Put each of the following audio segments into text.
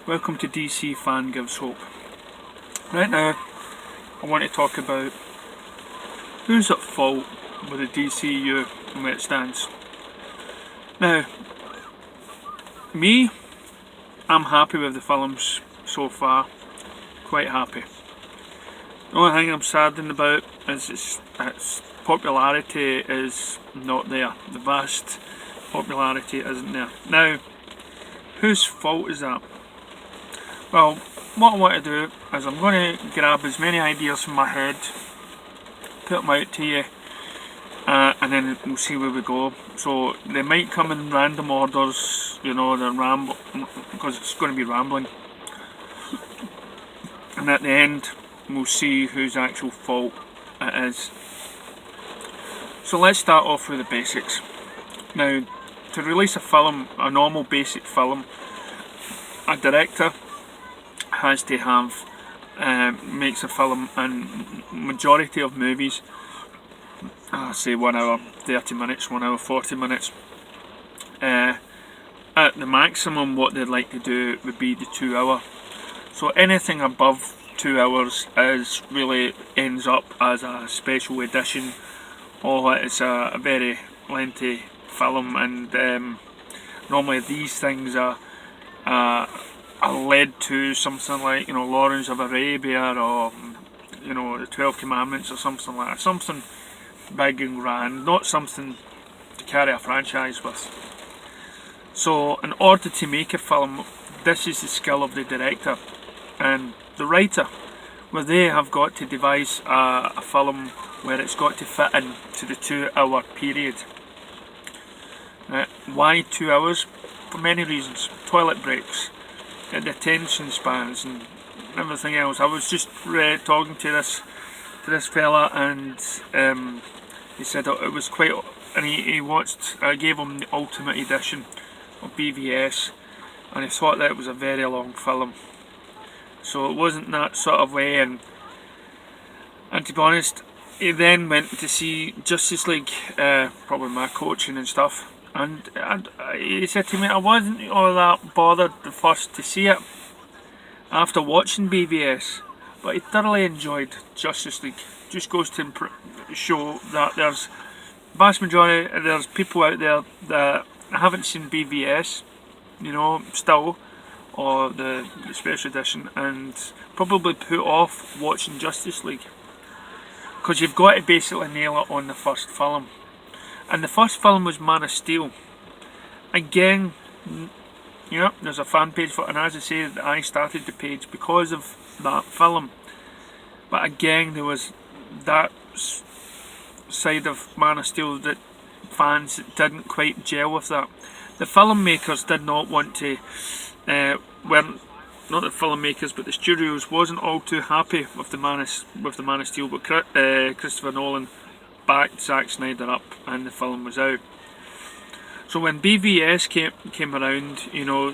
Welcome to DC Fan Gives Hope. Right now, I want to talk about who's at fault with the DCU and where it stands. Now, I'm happy with the films so far, quite happy. The only thing I'm saddened about is its popularity is not there. The vast popularity isn't there. Now, whose fault is that? Well, what I want to do is I'm going to grab as many ideas from my head, put them out to you, and then we'll see where we go. So they might come in random orders, they're because it's going to be rambling. And at the end, we'll see whose actual fault it is. So let's start off with the basics. Now, to release a film, a normal basic film, a director has to have makes a film, and majority of movies, say 1 hour 30 minutes, 1 hour 40 minutes. At the maximum, what they'd like to do would be the 2 hour. So anything above 2 hours ends up as a special edition, or it's a very lengthy film, and normally these things are led to something like Lawrence of Arabia, or the 12 Commandments, or something like that, something big and grand, not something to carry a franchise with. So in order to make a film, this is the skill of the director and the writer, where they have got to devise a film where it's got to fit in to the 2 hour period. Why 2 hours? For many reasons. Toilet breaks, the attention spans, and everything else. I was just talking to this fella, and he said it was quite, and he watched, I gave him the Ultimate Edition of BVS, and he thought that it was a very long film. So it wasn't that sort of way, and to be honest, he then went to see Justice League, probably my coaching and stuff, and he said to me, I wasn't all that bothered the first to see it after watching BVS, but he thoroughly enjoyed Justice League. Just goes to show that there's vast majority, there's people out there that haven't seen BVS, still, or the special edition, and probably put off watching Justice League, because you've got to basically nail it on the first film. And the first film was Man of Steel. Again, there's a fan page for it, and as I say, I started the page because of that film. But again, there was that side of Man of Steel that fans didn't quite gel with that. The filmmakers did not want to, not the filmmakers, but the studios wasn't all too happy with the Man of Steel. But Christopher Nolan backed Zack Snyder up, and the film was out. So when BVS came around,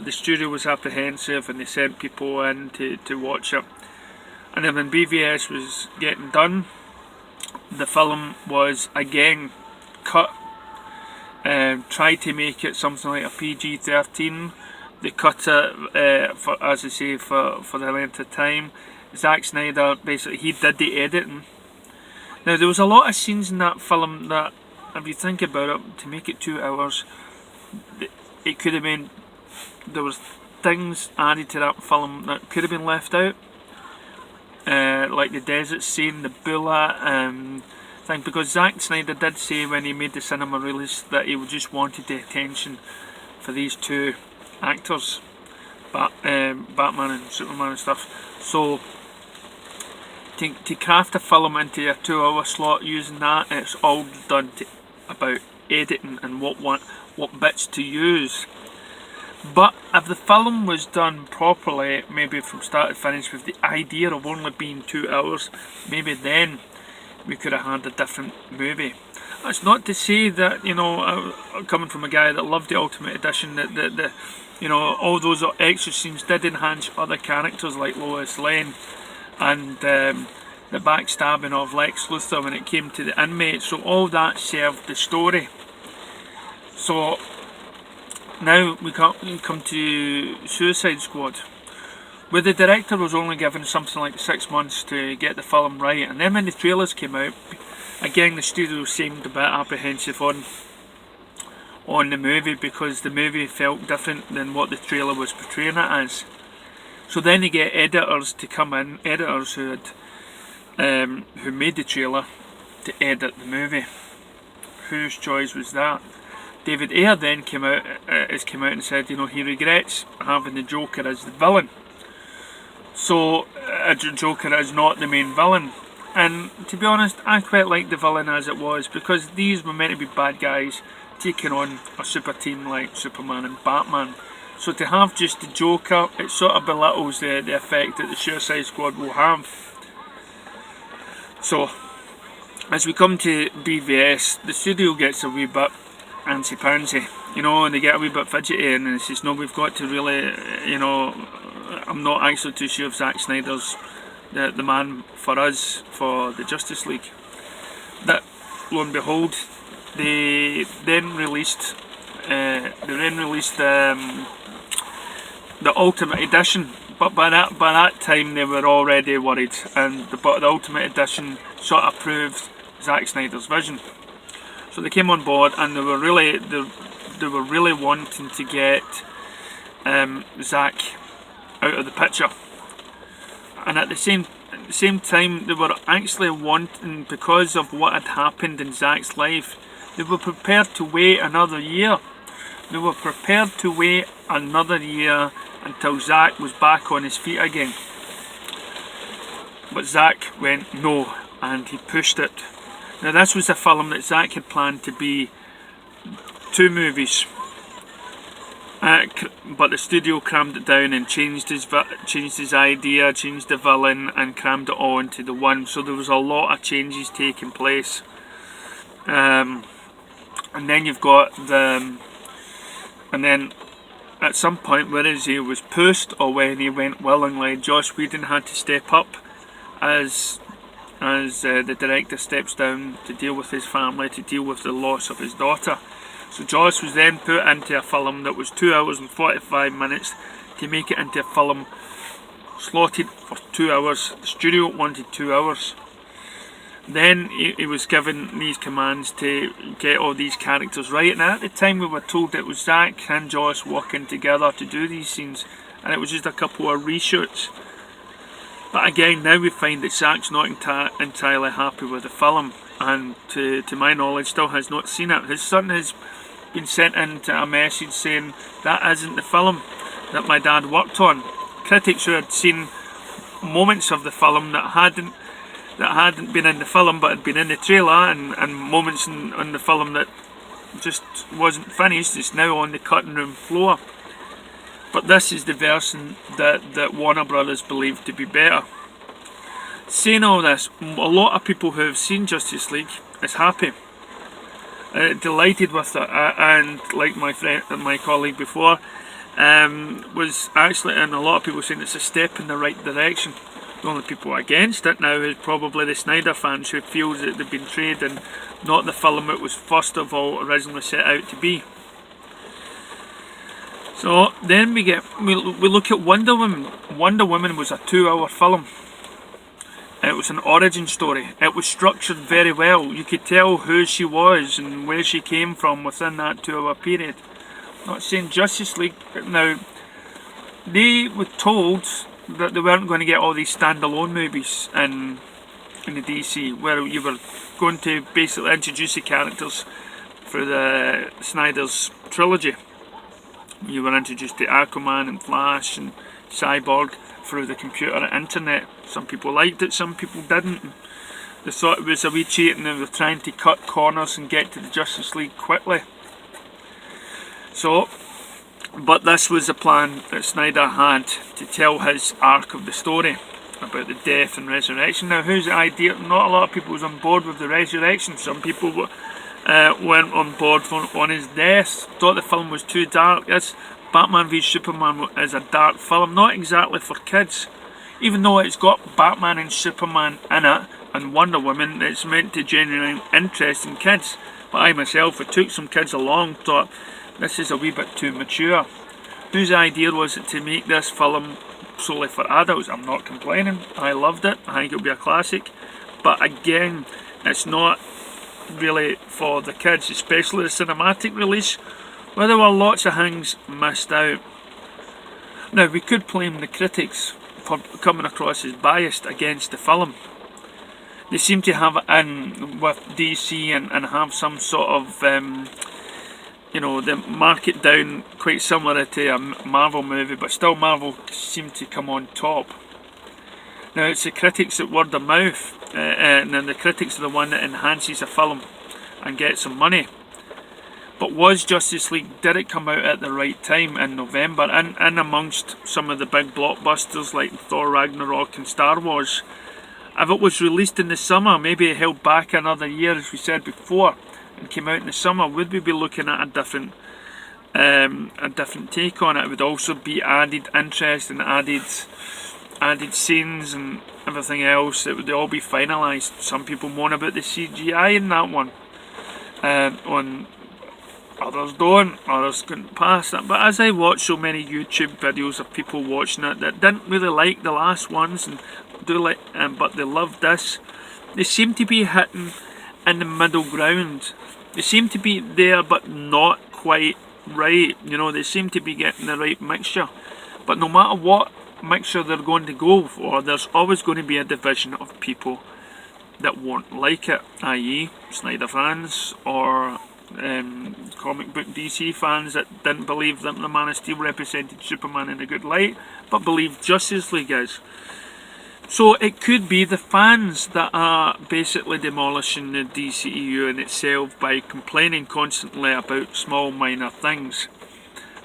the studio was apprehensive, and they sent people in to watch it. And then when BVS was getting done, the film was again cut. Tried to make it something like a PG-13. They cut it, for, as I say, for the length of time. Zack Snyder, basically, he did the editing. Now, there was a lot of scenes in that film that, if you think about it, to make it 2 hours, it could have been, there was things added to that film that could have been left out, like the desert scene, the bullet thing, because Zack Snyder did say when he made the cinema release that he just wanted the attention for these two actors, Batman and Superman and stuff. So to craft a film into a 2 hour slot using that, it's all done about editing and what bits to use. But if the film was done properly, maybe from start to finish, with the idea of only being 2 hours, maybe then we could have had a different movie. That's not to say that, coming from a guy that loved the Ultimate Edition, that all those extra scenes did enhance other characters like Lois Lane, and the backstabbing of Lex Luthor when it came to the inmates. So all that served the story. So now we come to Suicide Squad. where the director was only given something like 6 months to get the film right, and then when the trailers came out, again the studio seemed a bit apprehensive on the movie, because the movie felt different than what the trailer was portraying it as. So then they get editors to come in, editors who made the trailer, to edit the movie. Whose choice was that? David Ayer then came out and said, you know, he regrets having the Joker as the villain. So Joker is not the main villain. And to be honest, I quite like the villain as it was, because these were meant to be bad guys taking on a super team like Superman and Batman. So to have just the Joker, it sort of belittles the effect that the Suicide Squad will have. So as we come to BVS, the studio gets a wee bit antsy-pantsy, you know, and they get a wee bit fidgety, and it says, no, we've got to really, you know, I'm not actually too sure if Zack Snyder's the man for us for the Justice League. That, lo and behold, they then released the Ultimate Edition, but by that time they were already worried, and the Ultimate Edition sort of proved Zack Snyder's vision. So they came on board, and they were really wanting to get Zack out of the picture. And at the same time, they were actually wanting, because of what had happened in Zack's life, they were prepared to wait another year. They were prepared to wait another year until Zack was back on his feet again. But Zack went no, and he pushed it. Now this was a film that Zack had planned to be 2 movies. But the studio crammed it down and changed his idea, changed the villain, and crammed it all into the one. So there was a lot of changes taking place. And then you've got and then at some point, whether he was pushed or when he went willingly, Joss Whedon had to step up as the director steps down to deal with his family, to deal with the loss of his daughter. So Joss was then put into a film that was 2 hours and 45 minutes to make it into a film slotted for 2 hours. The studio wanted 2 hours. Then he was given these commands to get all these characters right, and at the time we were told it was Zack and Joss working together to do these scenes, and it was just a couple of reshoots. But again, now we find that Zack's not entirely happy with the film, and to my knowledge still has not seen it. His son has been sent into a message saying that isn't the film that my dad worked on. Critics who had seen moments of the film that hadn't been in the film but had been in the trailer, and moments in the film that just wasn't finished, is now on the cutting room floor. But this is the version that Warner Brothers believed to be better. Saying all this, a lot of people who have seen Justice League is happy, delighted with it, and like my colleague before, was actually, and a lot of people saying it's a step in the right direction. The only people against it now is probably the Snyder fans, who feel that they've been betrayed and not the film it was first of all originally set out to be. So then we look at Wonder Woman. Wonder Woman was a 2-hour film. It was an origin story. It was structured very well. You could tell who she was and where she came from within that 2-hour period. I'm not saying Justice League. Now, they were told that they weren't going to get all these standalone movies in the DC, where you were going to basically introduce the characters through the Snyder's trilogy. You were introduced to Aquaman and Flash and Cyborg through the computer and internet. Some people liked it, some people didn't. They thought it was a wee cheat, and they were trying to cut corners and get to the Justice League quickly. So, but this was a plan that Snyder had to tell his arc of the story about the death and resurrection. Now, whose idea? Not a lot of people was on board with the resurrection. Some people went on board on his death, thought the film was too dark. This Batman v Superman is a dark film, not exactly for kids. Even though it's got Batman and Superman in it, and Wonder Woman, it's meant to genuinely interest in kids. But I myself, who took some kids along, thought this is a wee bit too mature. Whose idea was it to make this film solely for adults. I'm not complaining. I loved it. I think it'll be a classic. But again, it's not really for the kids, especially the cinematic release, where there were lots of things missed out. Now, we could blame the critics for coming across as biased against the film. They seem to have it in with DC and have some sort of, they mark it down quite similar to a Marvel movie, but still Marvel seem to come on top. Now, it's the critics that word of mouth, and then the critics are the one that enhances a film and gets some money. But was Justice League, did it come out at the right time in November, and amongst some of the big blockbusters like Thor Ragnarok and Star Wars? If it was released in the summer, maybe it held back another year, as we said before, and came out in the summer, would we be looking at a different take on it? It would also be added interest and added scenes and everything else. It would all be finalised. Some people moan about the CGI in that one, on others don't, others couldn't pass that. But as I watch so many YouTube videos of people watching it that didn't really like the last ones and but they loved this, they seem to be hitting in the middle ground. They seem to be there but not quite right. They seem to be getting the right mixture. But no matter what mixture they're going to go for, there's always going to be a division of people that won't like it, i.e. Snyder fans or comic book DC fans that didn't believe that the Man of Steel represented Superman in a good light, but believe Justice League is. So it could be the fans that are basically demolishing the DCEU in itself by complaining constantly about small minor things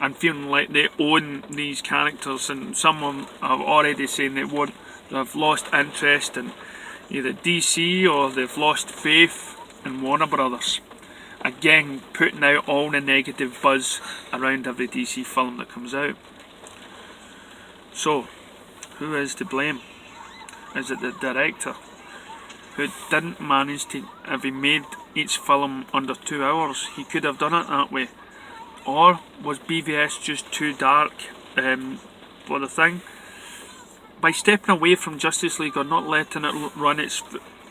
and feeling like they own these characters, and some of them have already saying they've lost interest in either DC or they've lost faith in Warner Brothers. Again, putting out all the negative buzz around every DC film that comes out. So, who is to blame? Is it the director, who didn't manage to, if he made each film under 2 hours, he could have done it that way? Or was BVS just too dark for the thing? By stepping away from Justice League or not letting it run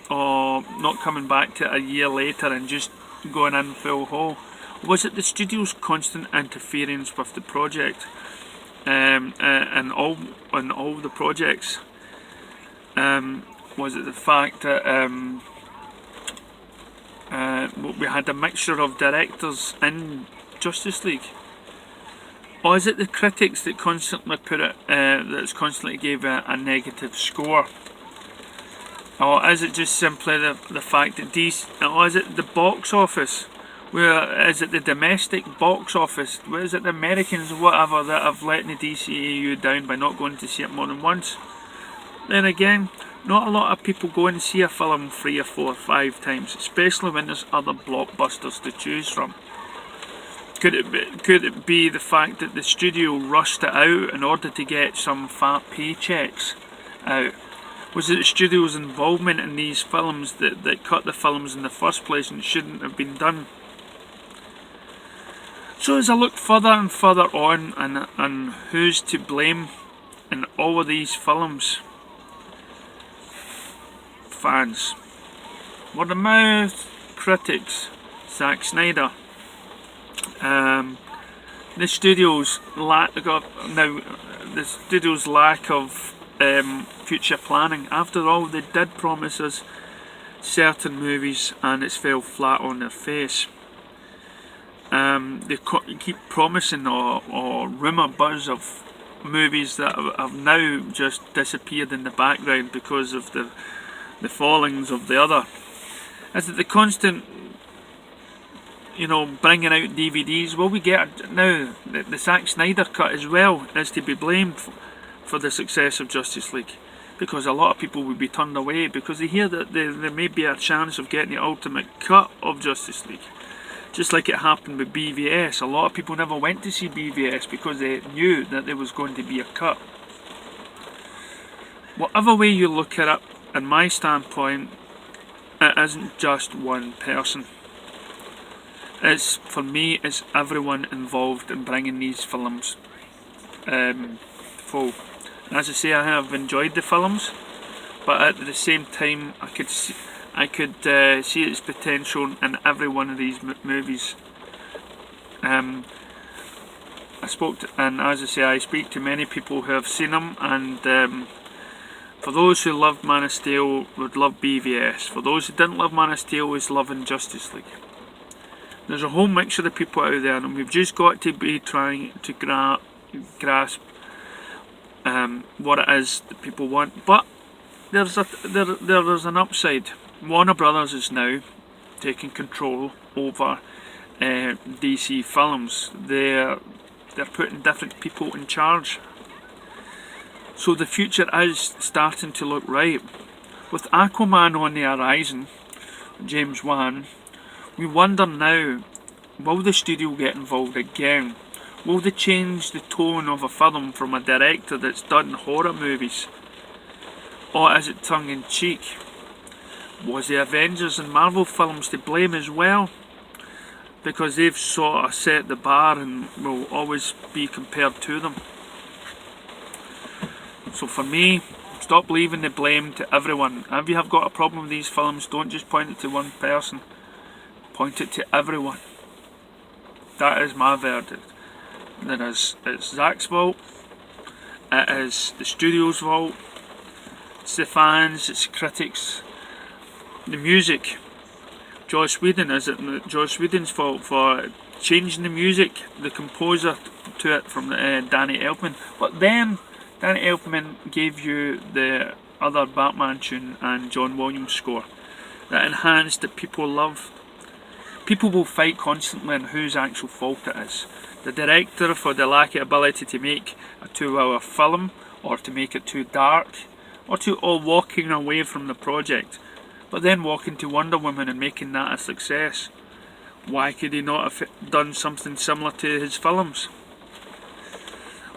or not coming back to it a year later and just going in full haul? Was it the studio's constant interference with the project and all the projects? Was it the fact that we had a mixture of directors in Justice League? Or is it the critics that constantly constantly gave a negative score? Or is it just simply the fact that or is it the box office? Where is it the domestic box office? Where is it the Americans or whatever that have let the DCEU down by not going to see it more than once? Then again, not a lot of people go and see a film 3 or 4 or 5 times, especially when there's other blockbusters to choose from. Could it be the fact that the studio rushed it out in order to get some fat paychecks out? Was it the studio's involvement in these films that cut the films in the first place and shouldn't have been done? So as I look further and further on and who's to blame in all of these films, fans, word of mouth, critics, Zack Snyder, the studio's lack of future planning. After all, they did promise us certain movies and it's fell flat on their face. They keep promising or rumour buzz of movies that have now just disappeared in the background because of the fallings of the other. Is it the constant, bringing out DVDs? Well, we get now the Zack Snyder cut as well is to be blamed for the success of Justice League, because a lot of people would be turned away because they hear that there may be a chance of getting the ultimate cut of Justice League. Just like it happened with BVS, a lot of people never went to see BVS because they knew that there was going to be a cut. Whatever way you look at it, in my standpoint, it isn't just one person. For me, it's everyone involved in bringing these films full. As I say, I have enjoyed the films, but at the same time, I could see its potential in every one of these movies. I spoke to, and as I say, I speak to many people who have seen them, and for those who loved Man of Steel would love BVS. For those who didn't love Man of Steel is loving Justice League. There's a whole mixture of people out there, and we've just got to be trying to grasp what it is that people want. But there's an upside. Warner Brothers is now taking control over DC films. They're putting different people in charge. So the future is starting to look right. With Aquaman on the horizon, James Wan, we wonder now, will the studio get involved again? Will they change the tone of a film from a director that's done horror movies? Or is it tongue-in-cheek? Was the Avengers and Marvel films to blame as well? Because they've sort of set the bar and will always be compared to them. So for me, stop leaving the blame to everyone. If you have got a problem with these films, don't just point it to one person. Point it to everyone. That is my verdict. It's Zack's fault. It is the studio's fault. It's the fans, it's critics. The music. Joss Whedon, is it Joss Whedon's fault for changing the music, the composer to it from Danny Elfman? But then Danny Elfman gave you the other Batman tune and John Williams score that enhanced that people love. People will fight constantly on whose actual fault it is. The director for the lack of ability to make a 2-hour film, or to make it too dark, or walking away from the project, but then walking to Wonder Woman and making that a success. Why could he not have done something similar to his films?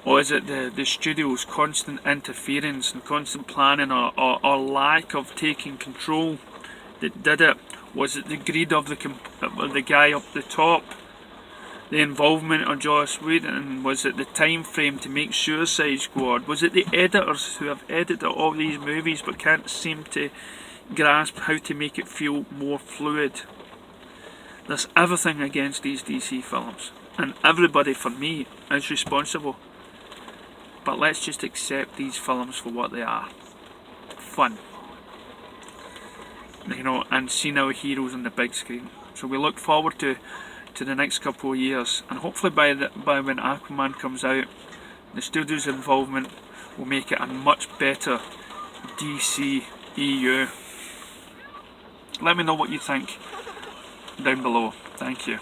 Or is it the studio's constant interference and constant planning or lack of taking control that did it? Was it the greed of the guy up the top? The involvement of Joss Whedon? Was it the time frame to make Suicide Squad? Was it the editors who have edited all these movies but can't seem to grasp how to make it feel more fluid? There's everything against these DC films, and everybody for me is responsible. But let's just accept these films for what they are. Fun. You know, and seeing our heroes on the big screen. So we look forward to the next couple of years, and hopefully by when Aquaman comes out, the studio's involvement will make it a much better DCEU. Let me know what you think down below. Thank you.